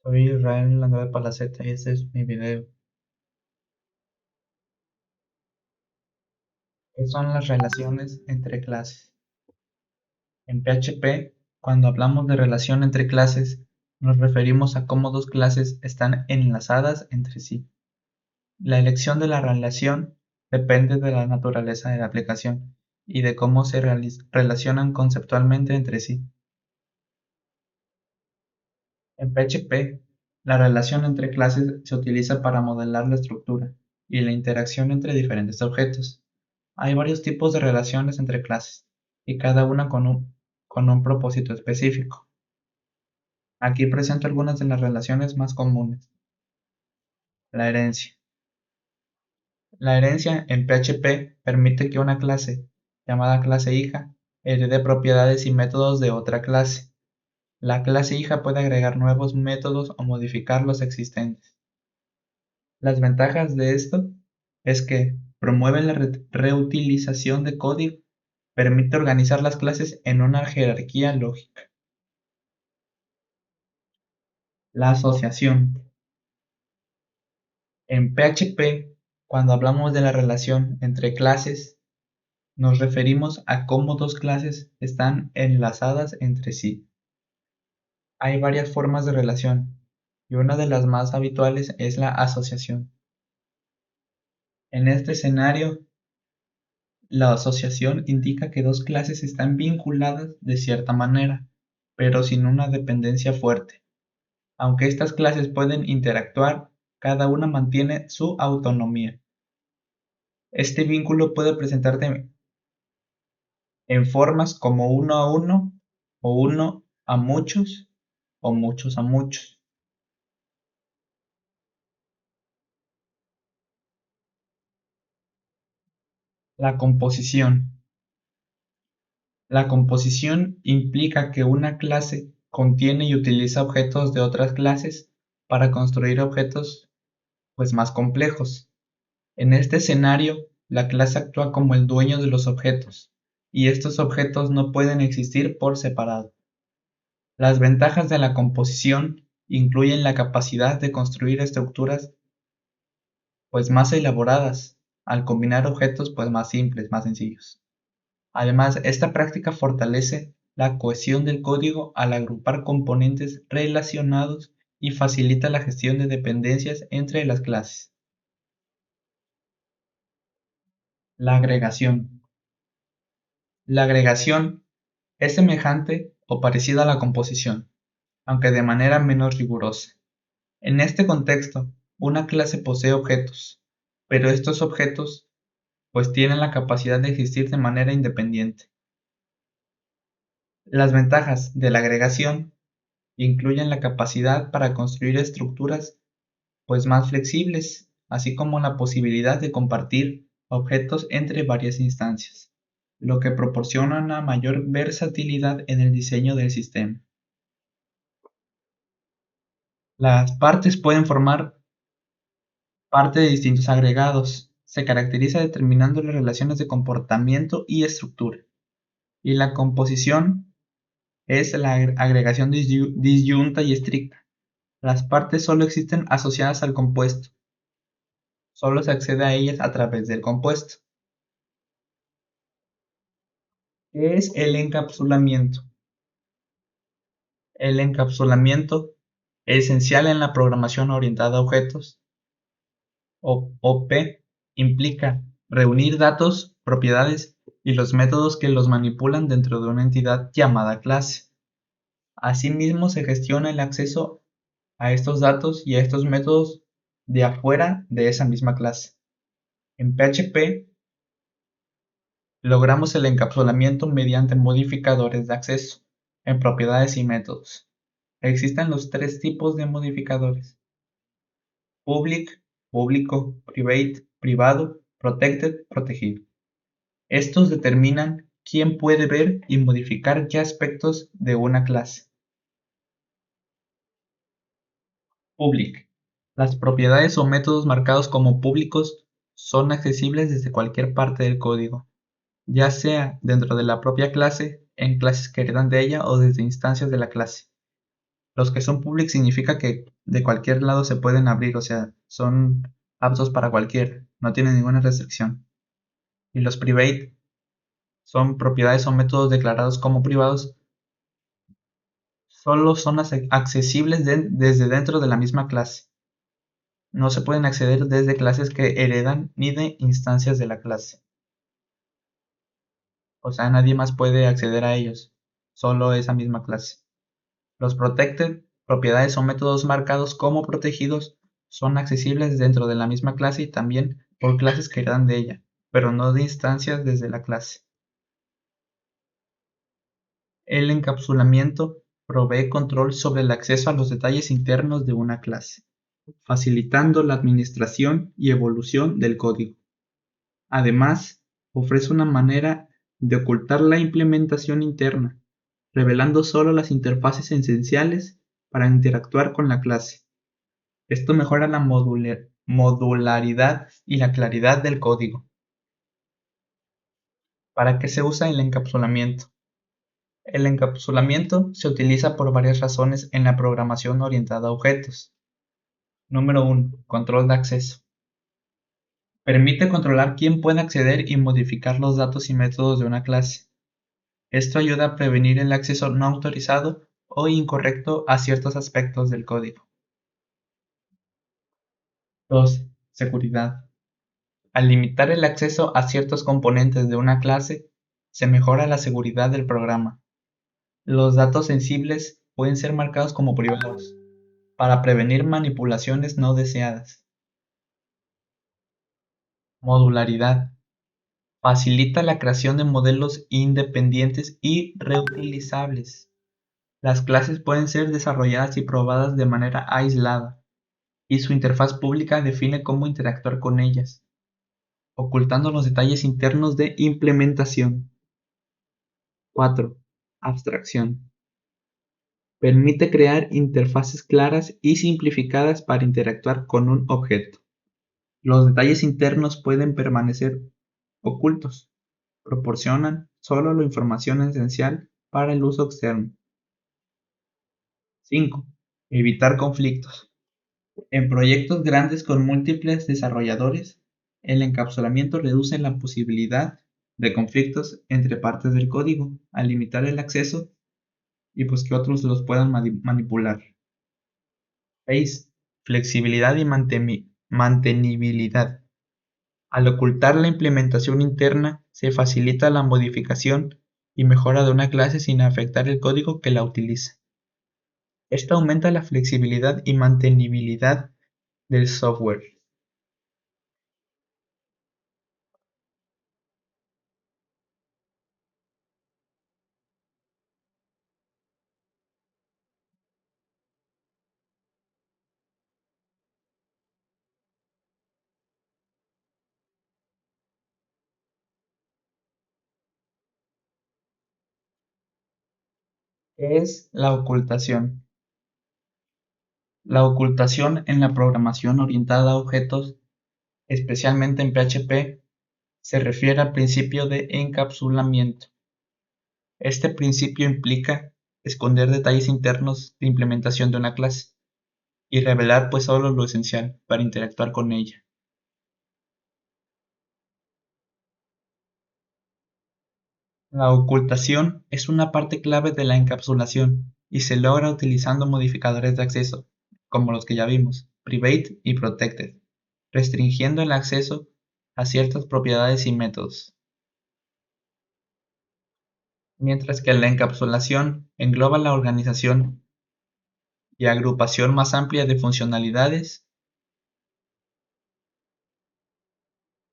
Soy Israel Andrade Palacete y este es mi video. ¿Qué son las relaciones entre clases? En PHP, cuando hablamos de relación entre clases, nos referimos a cómo dos clases están enlazadas entre sí. La elección de la relación depende de la naturaleza de la aplicación y de cómo se relacionan conceptualmente entre sí. En PHP, la relación entre clases se utiliza para modelar la estructura y la interacción entre diferentes objetos. Hay varios tipos de relaciones entre clases, y cada una con un propósito específico. Aquí presento algunas de las relaciones más comunes. La herencia. La herencia en PHP permite que una clase, llamada clase hija, herede propiedades y métodos de otra clase. La clase hija puede agregar nuevos métodos o modificar los existentes. Las ventajas de esto es que promueven la reutilización de código, permite organizar las clases en una jerarquía lógica. La asociación. En PHP, cuando hablamos de la relación entre clases, nos referimos a cómo dos clases están enlazadas entre sí. Hay varias formas de relación, y una de las más habituales es la asociación. En este escenario, la asociación indica que dos clases están vinculadas de cierta manera, pero sin una dependencia fuerte. Aunque estas clases pueden interactuar, cada una mantiene su autonomía. Este vínculo puede presentarse en formas como uno a uno, o uno a muchos, o muchos a muchos. La composición. La composición implica que una clase contiene y utiliza objetos de otras clases para construir objetos más complejos. En este escenario, la clase actúa como el dueño de los objetos, y estos objetos no pueden existir por separado. Las ventajas de la composición incluyen la capacidad de construir estructuras más elaboradas, al combinar objetos más simples, más sencillos. Además, esta práctica fortalece la cohesión del código al agrupar componentes relacionados y facilita la gestión de dependencias entre las clases. La agregación. La agregación es semejante o parecida a la composición, aunque de manera menos rigurosa. En este contexto, una clase posee objetos, pero estos objetos tienen la capacidad de existir de manera independiente. Las ventajas de la agregación incluyen la capacidad para construir estructuras más flexibles, así como la posibilidad de compartir objetos entre varias instancias, lo que proporciona una mayor versatilidad en el diseño del sistema. Las partes pueden formar parte de distintos agregados. Se caracteriza determinando las relaciones de comportamiento y estructura. Y la composición es la agregación disyunta y estricta. Las partes solo existen asociadas al compuesto. Solo se accede a ellas a través del compuesto. ¿Qué es el encapsulamiento? El encapsulamiento es esencial en la programación orientada a objetos. OP implica reunir datos, propiedades y los métodos que los manipulan dentro de una entidad llamada clase. Asimismo, se gestiona el acceso a estos datos y a estos métodos de afuera de esa misma clase. En PHP, logramos el encapsulamiento mediante modificadores de acceso en propiedades y métodos. Existen los tres tipos de modificadores: public, público; private, privado; protected, protegido. Estos determinan quién puede ver y modificar qué aspectos de una clase. Public. Las propiedades o métodos marcados como públicos son accesibles desde cualquier parte del código, ya sea dentro de la propia clase, en clases que heredan de ella o desde instancias de la clase. Los que son public significa que de cualquier lado se pueden abrir, o sea, son aptos para cualquiera, no tienen ninguna restricción. Y los private son propiedades o métodos declarados como privados, solo son accesibles desde dentro de la misma clase. No se pueden acceder desde clases que heredan ni de instancias de la clase. O sea, nadie más puede acceder a ellos, solo esa misma clase. Los protected, propiedades o métodos marcados como protegidos, son accesibles dentro de la misma clase y también por clases que heredan de ella, pero no de instancias desde la clase. El encapsulamiento provee control sobre el acceso a los detalles internos de una clase, facilitando la administración y evolución del código. Además, ofrece una manera de ocultar la implementación interna, revelando solo las interfaces esenciales para interactuar con la clase. Esto mejora la modularidad y la claridad del código. ¿Para qué se usa el encapsulamiento? El encapsulamiento se utiliza por varias razones en la programación orientada a objetos. Número 1. Control de acceso. Permite controlar quién puede acceder y modificar los datos y métodos de una clase. Esto ayuda a prevenir el acceso no autorizado o incorrecto a ciertos aspectos del código. 2. Seguridad. Al limitar el acceso a ciertos componentes de una clase, se mejora la seguridad del programa. Los datos sensibles pueden ser marcados como privados, para prevenir manipulaciones no deseadas. Modularidad. Facilita la creación de modelos independientes y reutilizables. Las clases pueden ser desarrolladas y probadas de manera aislada, y su interfaz pública define cómo interactuar con ellas, ocultando los detalles internos de implementación. 4. Abstracción. Permite crear interfaces claras y simplificadas para interactuar con un objeto. Los detalles internos pueden permanecer ocultos, proporcionan solo la información esencial para el uso externo. 5. Evitar conflictos. En proyectos grandes con múltiples desarrolladores, el encapsulamiento reduce la posibilidad de conflictos entre partes del código al limitar el acceso y pues que otros los puedan manipular. 6. Flexibilidad y mantenibilidad. Al ocultar la implementación interna, se facilita la modificación y mejora de una clase sin afectar el código que la utiliza. Esto aumenta la flexibilidad y mantenibilidad del software. ¿Qué es la ocultación? La ocultación en la programación orientada a objetos, especialmente en PHP, se refiere al principio de encapsulamiento. Este principio implica esconder detalles internos de implementación de una clase y revelar pues solo lo esencial para interactuar con ella. La ocultación es una parte clave de la encapsulación y se logra utilizando modificadores de acceso, como los que ya vimos, private y protected, restringiendo el acceso a ciertas propiedades y métodos. Mientras que la encapsulación engloba la organización y agrupación más amplia de funcionalidades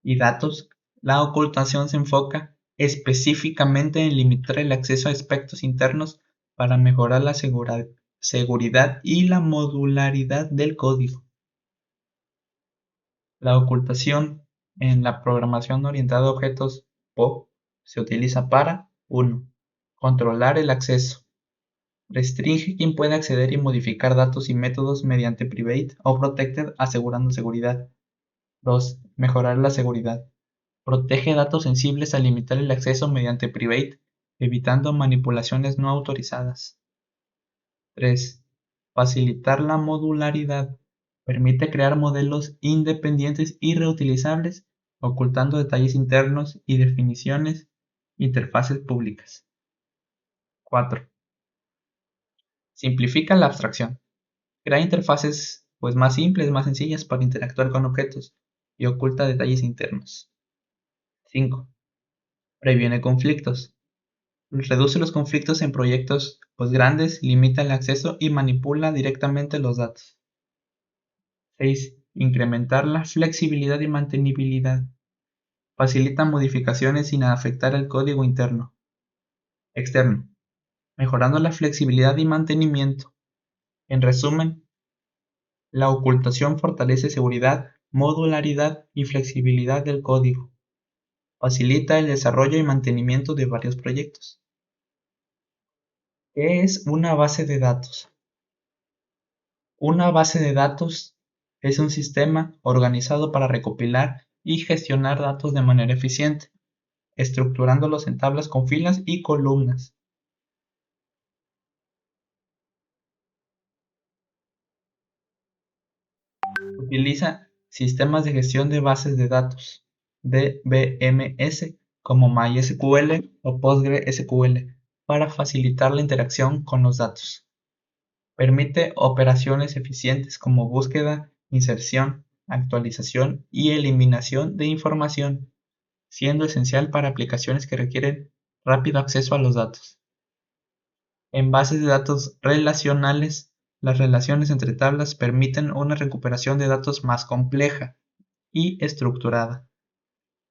y datos, la ocultación se enfoca específicamente en limitar el acceso a aspectos internos para mejorar la seguridad y la modularidad del código. La ocultación en la programación orientada a objetos POP se utiliza para 1. Controlar el acceso. Restringe quién puede acceder y modificar datos y métodos mediante private o protected asegurando seguridad. 2. Mejorar la seguridad. Protege datos sensibles al limitar el acceso mediante private, evitando manipulaciones no autorizadas. 3. Facilitar la modularidad. Permite crear modelos independientes y reutilizables, ocultando detalles internos y definiciones, interfaces públicas. 4. Simplifica la abstracción. Crea interfaces más simples, más sencillas para interactuar con objetos y oculta detalles internos. 5. Previene conflictos. Reduce los conflictos en proyectos grandes, limita el acceso y manipula directamente los datos. 6. Incrementar la flexibilidad y mantenibilidad. Facilita modificaciones sin afectar el código externo, mejorando la flexibilidad y mantenimiento. En resumen, la ocultación fortalece seguridad, modularidad y flexibilidad del código. Facilita el desarrollo y mantenimiento de varios proyectos. ¿Qué es una base de datos? Una base de datos es un sistema organizado para recopilar y gestionar datos de manera eficiente, estructurándolos en tablas con filas y columnas. Utiliza sistemas de gestión de bases de datos, DBMS, como MySQL o PostgreSQL, para facilitar la interacción con los datos. Permite operaciones eficientes como búsqueda, inserción, actualización y eliminación de información, siendo esencial para aplicaciones que requieren rápido acceso a los datos. En bases de datos relacionales, las relaciones entre tablas permiten una recuperación de datos más compleja y estructurada.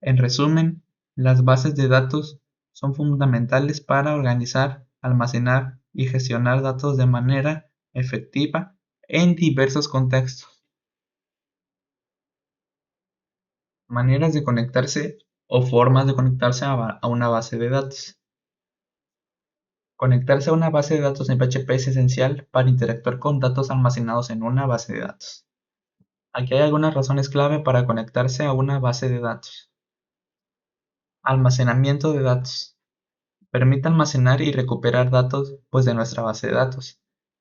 En resumen, las bases de datos son fundamentales para organizar, almacenar y gestionar datos de manera efectiva en diversos contextos. Maneras de conectarse o formas de conectarse a una base de datos. Conectarse a una base de datos en PHP es esencial para interactuar con datos almacenados en una base de datos. Aquí hay algunas razones clave para conectarse a una base de datos. Almacenamiento de datos. Permite almacenar y recuperar datos de nuestra base de datos.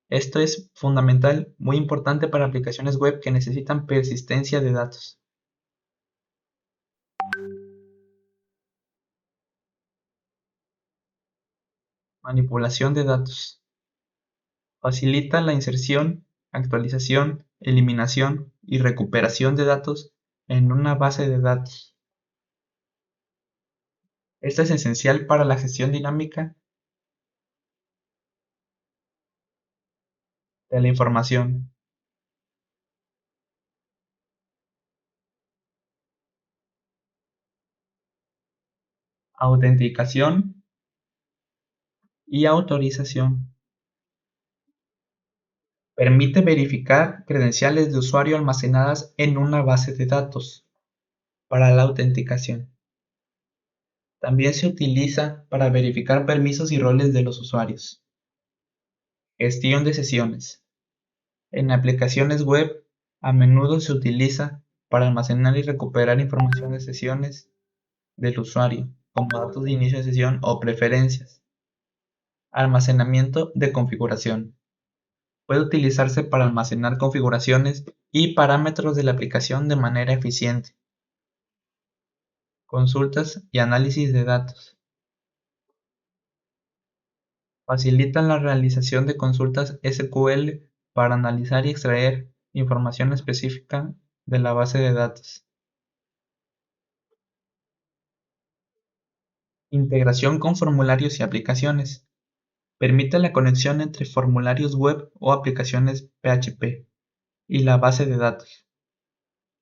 Esto es fundamental, muy importante para aplicaciones web que necesitan persistencia de datos. Manipulación de datos. Facilita la inserción, actualización, eliminación y recuperación de datos en una base de datos. Esto es esencial para la gestión dinámica de la información. Autenticación y autorización. Permite verificar credenciales de usuario almacenadas en una base de datos para la autenticación. También se utiliza para verificar permisos y roles de los usuarios. Gestión de sesiones. En aplicaciones web, a menudo se utiliza para almacenar y recuperar información de sesiones del usuario, como datos de inicio de sesión o preferencias. Almacenamiento de configuración. Puede utilizarse para almacenar configuraciones y parámetros de la aplicación de manera eficiente. Consultas y análisis de datos. Facilitan la realización de consultas SQL para analizar y extraer información específica de la base de datos. Integración con formularios y aplicaciones. Permite la conexión entre formularios web o aplicaciones PHP y la base de datos,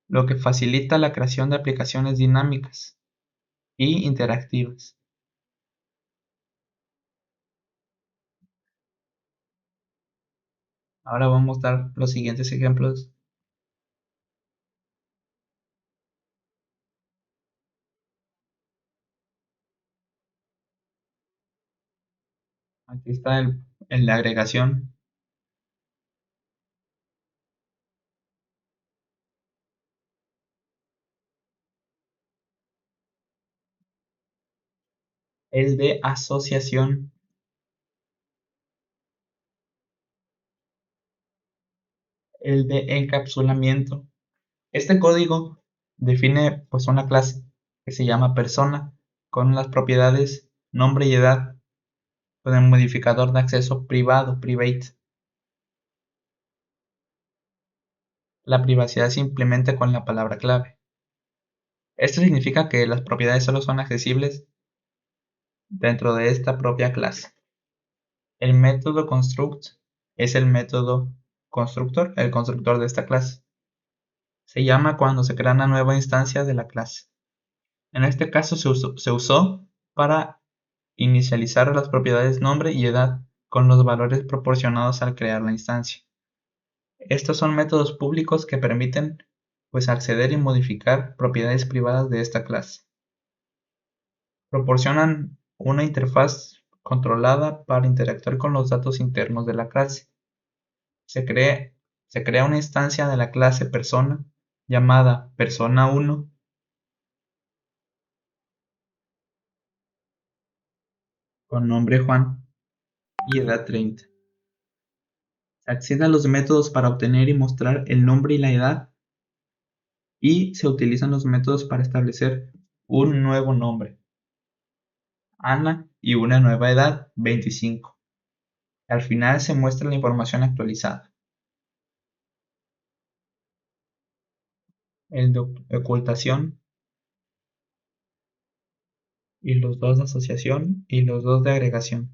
lo que facilita la creación de aplicaciones dinámicas y interactivas. Ahora vamos a dar los siguientes ejemplos. Aquí está en la agregación, el de asociación. el de encapsulamiento. Este código define pues una clase que se llama persona con las propiedades nombre y edad con el modificador de acceso privado, private. La privacidad se implementa con la palabra clave. Esto significa que las propiedades solo son accesibles dentro de esta propia clase. El método construct es el método constructor, el constructor de esta clase. Se llama cuando se crea una nueva instancia de la clase. En este caso se usó para inicializar las propiedades nombre y edad con los valores proporcionados al crear la instancia. Estos son métodos públicos que permiten pues acceder y modificar propiedades privadas de esta clase. Proporcionan una interfaz controlada para interactuar con los datos internos de la clase. Se crea una instancia de la clase persona llamada persona1 con nombre Juan y edad 30. Se accede a los métodos para obtener y mostrar el nombre y la edad y se utilizan los métodos para establecer un nuevo nombre, Ana, y una nueva edad, 25. Al final se muestra la información actualizada. El de ocultación y los dos de asociación y los dos de agregación.